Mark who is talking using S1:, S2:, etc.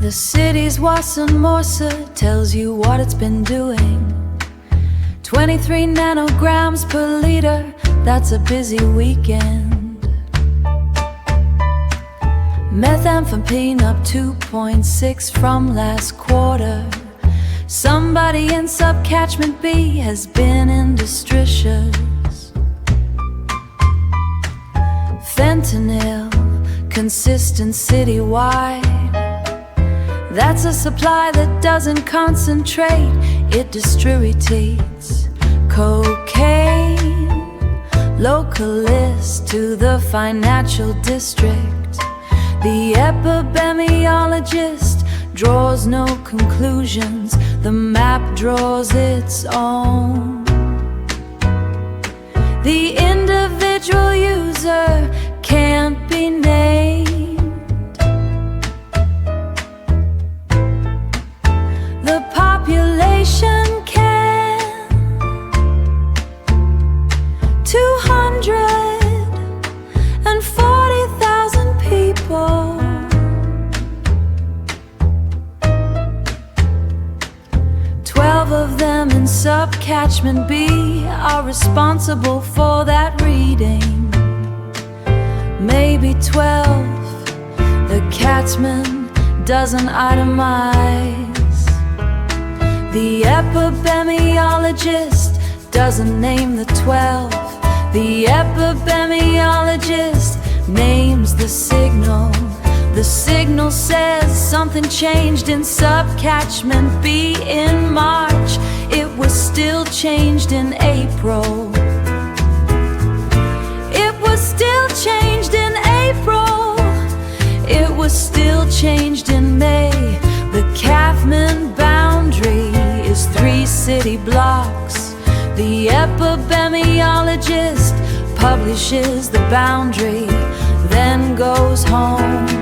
S1: The city's Wasson Morsa tells you what it's been doing. 23 nanograms per liter, that's a busy weekend. Methamphetamine up 2.6 from last quarter. Somebody in sub-catchment B has been industricious. Fentanyl, consistent citywide. That's a supply that doesn't concentrate, it distributes. Cocaine, localist to the financial district. The epidemiologist draws no conclusions, the map draws its own. The individual user can't be named. The population can. 240,000 people. Of them in sub-catchment B are responsible for that reading. Maybe 12, the Catchment doesn't itemize. The epidemiologist doesn't name the 12. The epidemiologist names the signal. The signal says something changed in sub-catchment B in March. It was still changed in April. It was still changed in April. It was still changed in May. The Catchment boundary is 3 city blocks. The epidemiologist publishes the boundary, then goes home.